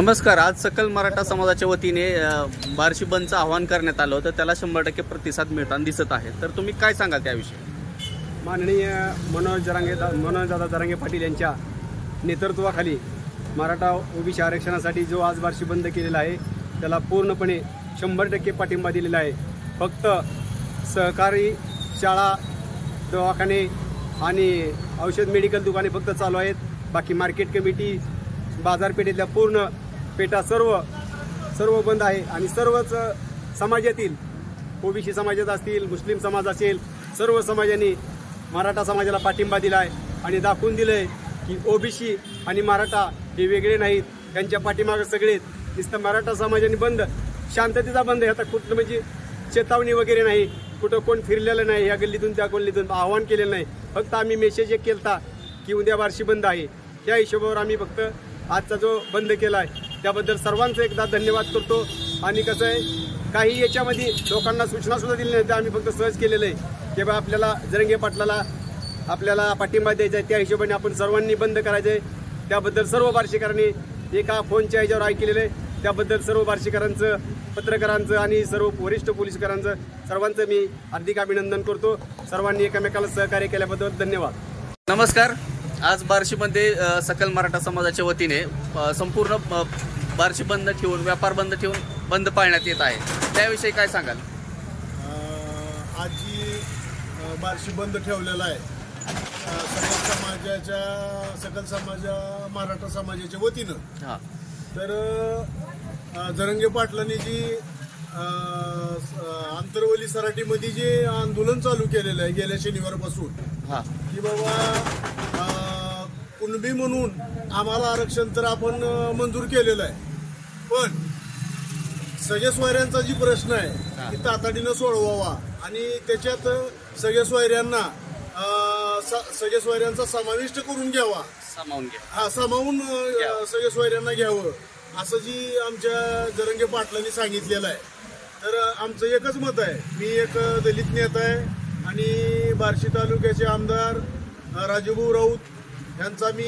नमस्कार। आज सकल मराठा समाजाच्या वतीने बार्शी बंदचं आवाहन करण्यात आलं होतं, त्याला 100% प्रतिसाद मिळताना दिसत आहे। तर तुम्ही काय सांगाल त्याविषयी? माननीय मनोजदादा जरांगे पाटील यांच्या नेतृत्वाखाली मराठा ओबीसी आरक्षणासाठी जो आज बार्शी बंद केलेला आहे त्याला पूर्णपणे 100% पाठिंबा दिलेला आहे। फक्त सहकारी शाळा, दवाखाने आणि औषध मेडिकल दुकाने फक्त चालू आहेत। बाकी मार्केट कमिटी, बाजारपेठेतल्या पूर्ण पेठा सर्व बंद आहे आणि सर्वच समाजातील ओबीसी समाजात असतील, मुस्लिम समाज असेल, सर्व समाजांनी मराठा समाजाला पाठिंबा दिला आहे आणि दाखवून दिलंय की ओबीसी आणि मराठा हे वेगळे नाहीत। त्यांच्या पाठीमागे सगळे नुसतं मराठा समाजाने बंद, शांततेचा बंद, आता कुठलं म्हणजे चेतावणी वगैरे नाही, कुठं कोण फिरलेलं नाही, या गल्लीतून त्या गल्लीतून आवाहन केलेलं नाही। फक्त आम्ही मेसेज एक केलता की उद्या बार्शी बंद आहे, त्या हिशोबावर आम्ही फक्त आजचा जो बंद केला आहे त्याबद्दल सर्वांचं एकदा धन्यवाद करतो। आणि कसं आहे, काही याच्यामध्ये लोकांना सूचना सुद्धा दिली नाही, तर आम्ही फक्त सहज केलेलं आहे की बा आपल्याला जरांगे पाटलाला आपल्याला पाठिंबा द्यायचा आहे, त्या हिशोबाने आपण सर्वांनी बंद करायचं आहे। त्याबद्दल सर्व बार्शीकरांनी एका फोनच्या ह्याच्यावर ऐकलेलं आहे, त्याबद्दल सर्व बार्शीकरांचं, पत्रकारांचं आणि सर्व वरिष्ठ पोलीसकरांचं सर्वांचं मी हार्दिक अभिनंदन करतो। सर्वांनी एकमेकाला सहकार्य केल्याबद्दल धन्यवाद। नमस्कार। आज बार्शीमध्ये सकल मराठा समाजाच्या वतीने संपूर्ण बार्शी बंद ठेवून, व्यापार बंद ठेवून बंद पाळण्यात येत आहे, त्याविषयी काय सांगाल? आज जी बार्शी बंद ठेवलेला आहे सकल मराठा समाजाच्या वतीनं, तर जरांगे पाटलांनी जी आंतरवली सराटीमध्ये जे आंदोलन चालू केलेलं आहे गेल्या शनिवारपासून, की बाबा कुणबी म्हणून आम्हाला आरक्षण तर आपण मंजूर केलेलं आहे, पण सगळ्या सोयऱ्यांचा जी प्रश्न आहे ती तातडीनं सोडवावा आणि त्याच्यात सगळ्या सोयऱ्यांचा समाविष्ट करून घ्यावा, सामावून सगळ्या सोयऱ्यांना घ्यावं, असं जी आमच्या जरांगे पाटलांनी सांगितलेलं आहे। तर आमचं एकच मत आहे, मी एक दलित नेता आहे आणि बार्शी तालुक्याचे आमदार राजूभाऊ राऊत यांचा मी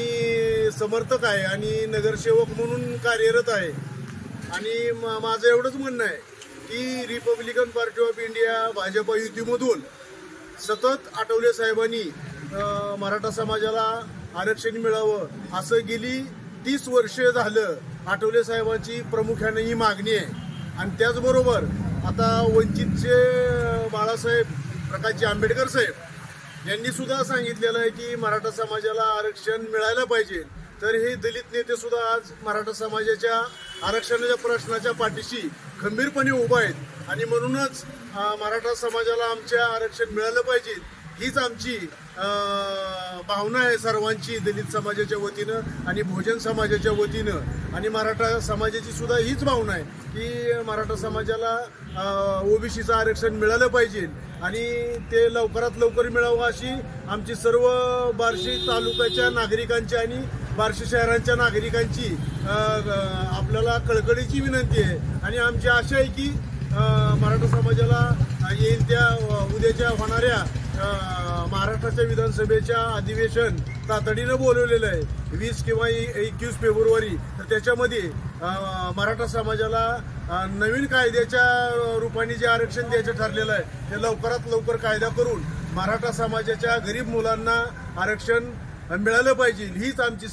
समर्थक आहे आणि नगरसेवक म्हणून कार्यरत आहे। आणि माझं एवढंच म्हणणं आहे की Republican Party of India Bhajapa युतीमधून सतत आठवले साहेबांनी मराठा समाजाला आरक्षण मिळावं असं गेली 30 वर्षे झालं आठवले साहेबांची प्रामुख्याने ही मागणी आहे। आणि त्याचबरोबर आता वंचितचे बाळासाहेब प्रकाशजी आंबेडकर साहेब यांनी सुद्धा सांगितलेलं आहे की मराठा समाजाला आरक्षण मिळायला पाहिजे। तर हे दलित नेते सुद्धा आज मराठा समाजाच्या आरक्षणाच्या प्रश्नाच्या पाठीशी खंबीरपणे उभा आहेत आणि म्हणूनच मराठा समाजाला आमच्या आरक्षण मिळालं पाहिजे हीच आमची भावना आहे सर्वांची, दलित समाजाच्या वतीनं आणि बहुजन समाजाच्या वतीनं। आणि मराठा समाजाची सुद्धा हीच भावना आहे की मराठा समाजाला ओबीसीचं आरक्षण मिळालं पाहिजे आणि ते लवकरात लवकर मिळावं अशी आमची सर्व बार्शी तालुक्याच्या नागरिकांची आणि बार्शी शहरांच्या नागरिकांची आपल्याला कळकळीची विनंती आहे। आणि आमची आशा आहे की मराठा समाजाला येईल त्या उद्याच्या होणाऱ्या महाराष्ट्राच्या विधानसभेच्या अधिवेशन तातडीनं बोलवलेलं आहे 20 किंवा 21 फेब्रुवारी, तर त्याच्यामध्ये मराठा समाजाला नवीन कायद्याच्या रूपाने जे आरक्षण द्यायचं ठरलेलं आहे ते लवकरात लवकर कायदा करून मराठा समाजाच्या गरीब मुलांना आरक्षण मिळालं पाहिजे हीच आमची